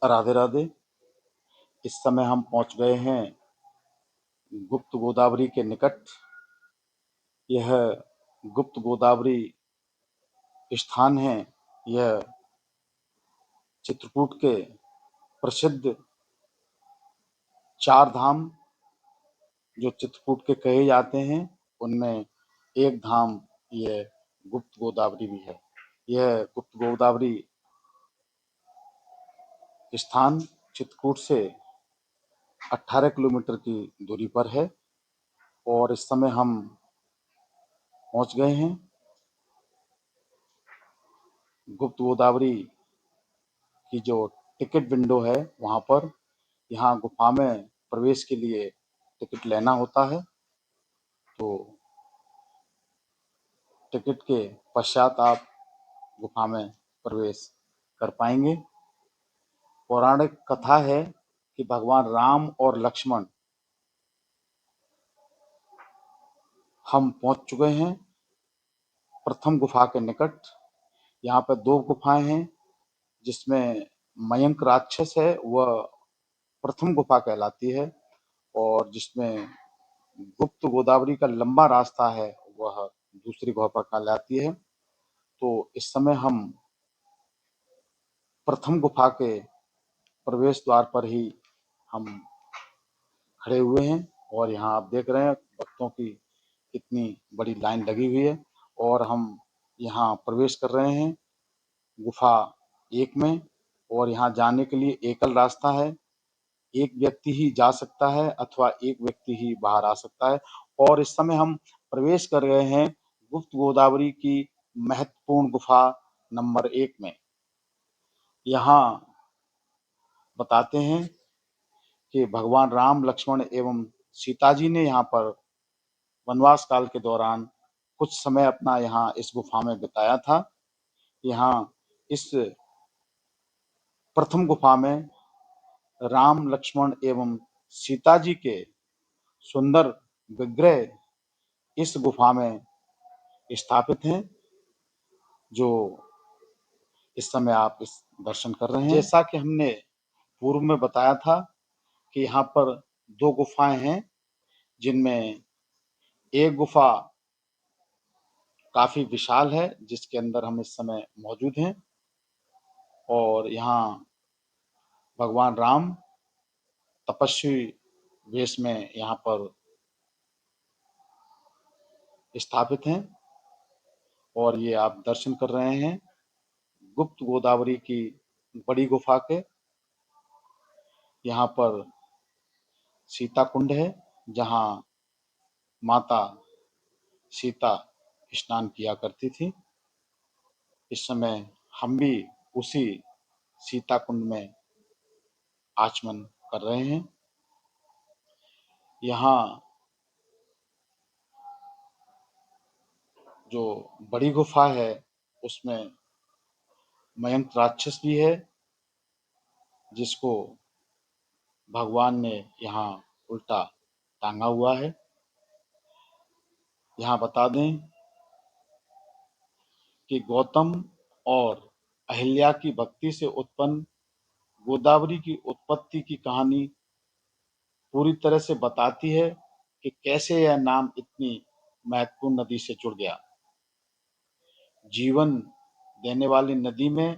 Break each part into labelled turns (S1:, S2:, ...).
S1: राधे राधे। इस समय हम पहुंच गए हैं गुप्त गोदावरी के निकट। यह गुप्त गोदावरी स्थान है। यह चित्रकूट के प्रसिद्ध चार धाम जो चित्रकूट के कहे जाते हैं उनमें एक धाम यह गुप्त गोदावरी भी है। यह गुप्त गोदावरी स्थान चित्रकूट से 18 किलोमीटर की दूरी पर है और इस समय हम पहुंच गए हैं गुप्त गोदावरी की जो टिकट विंडो है वहां पर। यहाँ गुफा में प्रवेश के लिए टिकट लेना होता है, तो टिकट के पश्चात आप गुफा में प्रवेश कर पाएंगे। पौराणिक कथा है कि भगवान राम और लक्ष्मण हम पहुंच चुके हैं प्रथम गुफा के निकट। यहाँ पर दो गुफाएं हैं जिसमें मयंक राक्षस है, वह प्रथम गुफा कहलाती है, और जिसमें गुप्त गोदावरी का लंबा रास्ता है वह दूसरी गुफा कहलाती है। तो इस समय हम प्रथम गुफा के प्रवेश द्वार पर ही हम खड़े हुए हैं और यहाँ आप देख रहे हैं भक्तों की कितनी बड़ी लाइन लगी हुई है और हम यहाँ प्रवेश कर रहे हैं गुफा एक में। और यहाँ जाने के लिए एकल रास्ता है, एक व्यक्ति ही जा सकता है अथवा एक व्यक्ति ही बाहर आ सकता है। और इस समय हम प्रवेश कर गए हैं गुप्त गोदावरी की महत्वपूर्ण गुफा नंबर 1 में। यहाँ बताते हैं कि भगवान राम, लक्ष्मण एवं सीता जी ने यहाँ पर वनवास काल के दौरान कुछ समय अपना यहाँ इस गुफा में बिताया था। यहाँ इस प्रथम गुफा में राम, लक्ष्मण एवं सीता जी के सुंदर विग्रह इस गुफा में स्थापित हैं, जो इस समय आप इस दर्शन कर रहे हैं। जैसा कि हमने पूर्व में बताया था कि यहाँ पर दो गुफाएं हैं, जिनमें एक गुफा काफी विशाल है जिसके अंदर हम इस समय मौजूद हैं और यहाँ भगवान राम तपस्वी वेश में यहाँ पर स्थापित हैं और ये आप दर्शन कर रहे हैं गुप्त गोदावरी की बड़ी गुफा के। यहाँ पर सीता कुंड है जहाँ माता सीता स्नान किया करती थी। इस समय हम भी उसी सीता कुंड में आचमन कर रहे हैं। यहाँ जो बड़ी गुफा है उसमें मयंक राक्षस भी है जिसको भगवान ने यहाँ उल्टा टांगा हुआ है। यहाँ बता दें कि गौतम और अहिल्या की भक्ति से उत्पन्न गोदावरी की उत्पत्ति की कहानी पूरी तरह से बताती है कि कैसे यह नाम इतनी महत्वपूर्ण नदी से जुड़ गया। जीवन देने वाली नदी में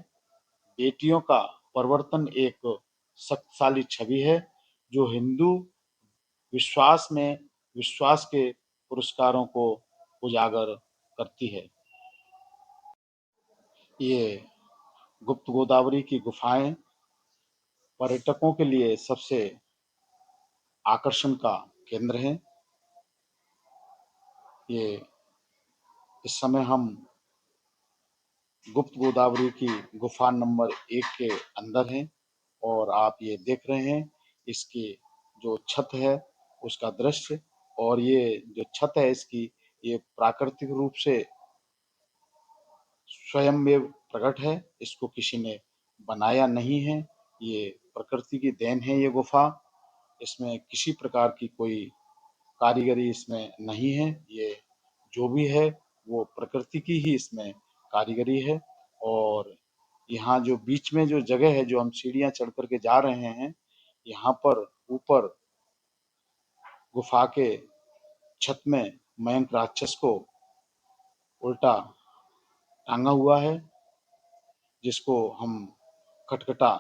S1: बेटियों का परिवर्तन एक शक्तिशाली छवि है जो हिंदू विश्वास में विश्वास के पुरस्कारों को उजागर करती है। ये गुप्त गोदावरी की गुफाएं पर्यटकों के लिए सबसे आकर्षण का केंद्र है। ये इस समय हम गुप्त गोदावरी की गुफा नंबर 1 के अंदर हैं और आप ये देख रहे हैं इसकी जो छत है उसका दृश्य, और ये जो छत है इसकी ये प्राकृतिक रूप से स्वयं में प्रकट है, इसको किसी ने बनाया नहीं है, ये प्रकृति की देन है। ये गुफा, इसमें किसी प्रकार की कोई कारीगरी इसमें नहीं है। ये जो भी है वो प्रकृति की ही इसमें कारीगरी है और यहाँ जो बीच में जो जगह है, जो हम सीढ़ियां चढ़ करके जा रहे हैं, यहाँ पर ऊपर गुफा के छत में मयंक राक्षस को उल्टा टांगा हुआ है, जिसको हम खटखटा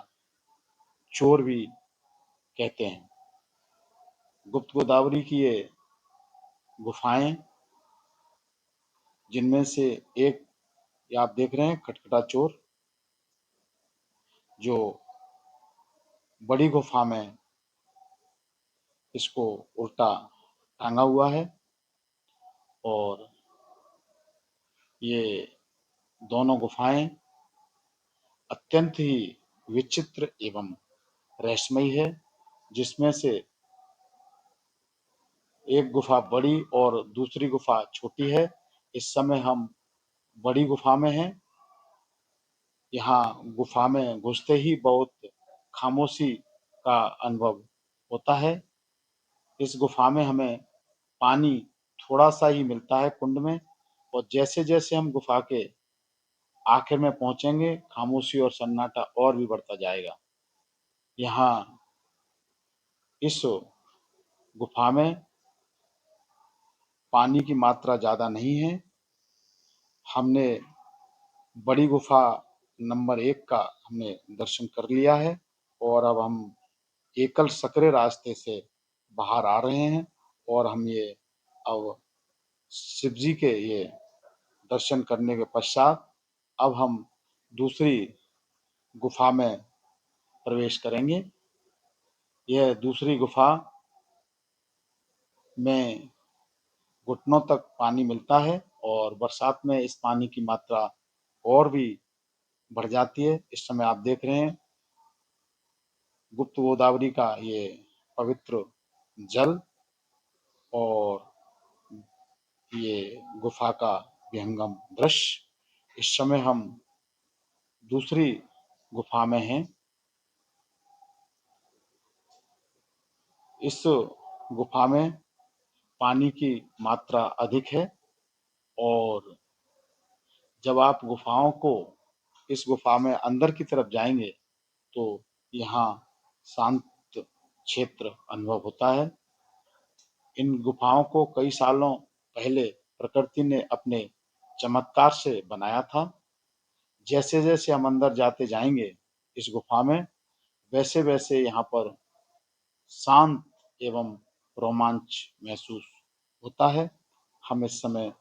S1: चोर भी कहते हैं। गुप्त गोदावरी की ये गुफाएं, जिनमें से एक ये आप देख रहे हैं, खटखटा चोर, जो बड़ी गुफा में इसको उल्टा टांगा हुआ है। और ये दोनों गुफाएं अत्यंत ही विचित्र एवं रहस्यमयी है, जिसमें से एक गुफा बड़ी और दूसरी गुफा छोटी है। इस समय हम बड़ी गुफा में हैं। यहाँ गुफा में घुसते ही बहुत खामोशी का अनुभव होता है। इस गुफा में हमें पानी थोड़ा सा ही मिलता है कुंड में, और जैसे जैसे हम गुफा के आखिर में पहुंचेंगे, खामोशी और सन्नाटा और भी बढ़ता जाएगा। यहाँ इस गुफा में पानी की मात्रा ज़्यादा नहीं है। हमने बड़ी गुफा नंबर 1 का हमने दर्शन कर लिया है, और अब हम एकल सकरे रास्ते से बाहर आ रहे हैं, और हम ये अब शिव जी के ये दर्शन करने के पश्चात अब हम दूसरी गुफा में प्रवेश करेंगे। यह दूसरी गुफा में घुटनों तक पानी मिलता है, और बरसात में इस पानी की मात्रा और भी बढ़ जाती है। इस समय आप देख रहे हैं गुप्त गोदावरी का ये पवित्र जल, और ये गुफा का विहंगम दृश्य। इस समय हम दूसरी गुफा में हैं। इस गुफा में पानी की मात्रा अधिक है, और जब आप गुफाओं को इस गुफा में अंदर की तरफ जाएंगे तो यहाँ शांत क्षेत्र अनुभव होता है। इन गुफाओं को कई सालों पहले प्रकृति ने अपने चमत्कार से बनाया था। जैसे जैसे हम अंदर जाते जाएंगे इस गुफा में, वैसे वैसे यहाँ पर शांत एवं रोमांच महसूस होता है। हम इस समय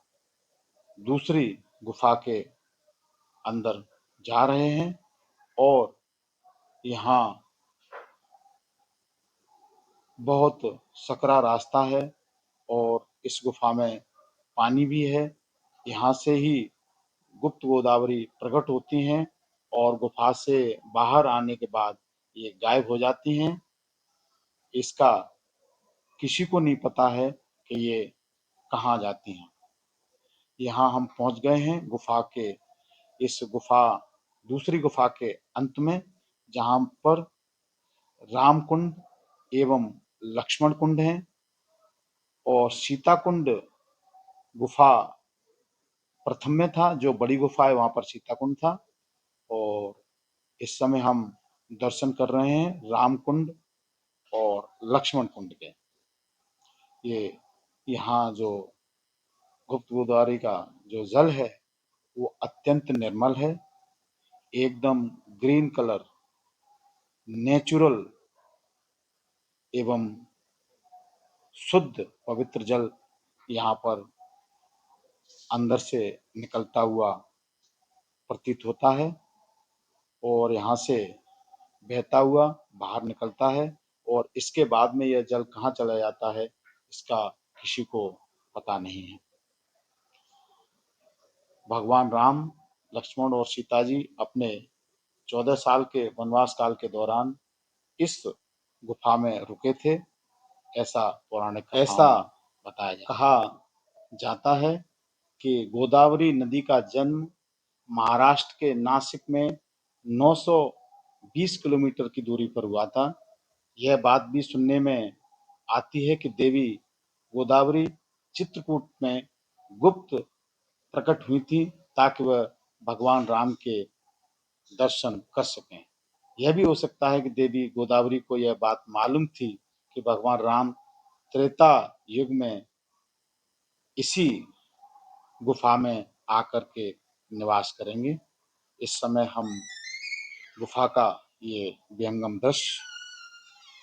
S1: दूसरी गुफा के अंदर जा रहे हैं, और यहाँ बहुत सकरा रास्ता है, और इस गुफा में पानी भी है। यहाँ से ही गुप्त गोदावरी प्रकट होती हैं, और गुफा से बाहर आने के बाद ये गायब हो जाती हैं। इसका किसी को नहीं पता है कि ये कहाँ जाती हैं। यहाँ हम पहुँच गए हैं गुफा के इस गुफा दूसरी गुफा के अंत में, जहाँ पर राम कुंड एवं लक्ष्मण कुंड है, और सीता कुंड गुफा प्रथम में था। जो बड़ी गुफा है वहां पर सीता कुंड था, और इस समय हम दर्शन कर रहे हैं राम कुंड और लक्ष्मण कुंड के। ये यहाँ जो गुप्त गोदावरी का जो जल है वो अत्यंत निर्मल है, एकदम ग्रीन कलर, नेचुरल एवं शुद्ध पवित्र जल यहाँ पर अंदर से निकलता हुआ प्रतीत होता है, और यहाँ से बहता हुआ बाहर निकलता है, और इसके बाद में यह जल कहाँ चला जाता है इसका किसी को पता नहीं है। भगवान राम, लक्ष्मण और सीता जी अपने 14 साल के वनवास काल के दौरान इस गुफा में रुके थे, ऐसा पौराणिक बताया कहा जाता है कि गोदावरी नदी का जन्म महाराष्ट्र के नासिक में 920 किलोमीटर की दूरी पर हुआ था। यह बात भी सुनने में आती है कि देवी गोदावरी चित्रकूट में गुप्त प्रकट हुई थी, ताकि वह भगवान राम के दर्शन कर सकें। यह भी हो सकता है कि देवी गोदावरी को यह बात मालूम थी कि भगवान राम त्रेता युग में इसी गुफा में आकर के निवास करेंगे। इस समय हम गुफा का ये विहंगम दृश्य,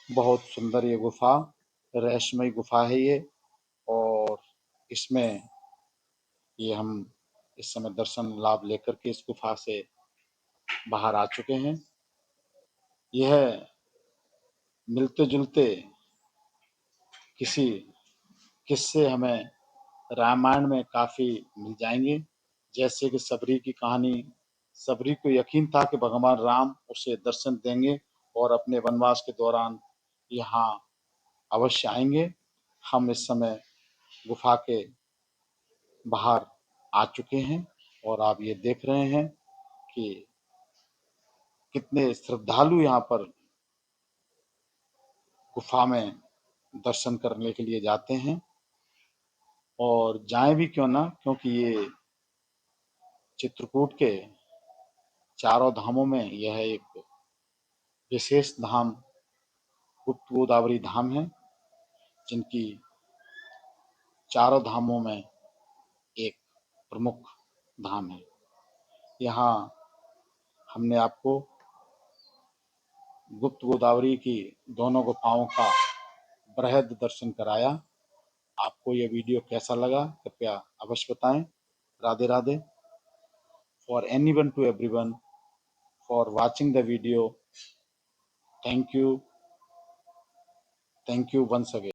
S1: बहुत सुंदर ये गुफा, रहस्यमय गुफा है ये, और इसमें ये हम इस समय दर्शन लाभ लेकर के इस गुफा से बाहर आ चुके हैं। यह मिलते जुलते किसी किस्से हमें रामायण में काफी मिल जाएंगे, जैसे कि सबरी की कहानी। सबरी को यकीन था कि भगवान राम उसे दर्शन देंगे और अपने वनवास के दौरान यहाँ अवश्य आएंगे। हम इस समय गुफा के बाहर आ चुके हैं और आप ये देख रहे हैं कि कितने श्रद्धालु यहाँ पर गुफा में दर्शन करने के लिए जाते हैं, और जाएं भी क्यों ना, क्योंकि ये चित्रकूट के चारों धामों में यह एक विशेष धाम गुप्त गोदावरी धाम है, जिनकी चारों धामों में एक प्रमुख धाम है। यहाँ हमने आपको गुप्त गोदावरी की दोनों गुफाओं का बृहद दर्शन कराया। आपको यह वीडियो कैसा लगा कृपया अवश्य बताएं। Radhe Radhe. For anyone to everyone for watching the video, thank you once again.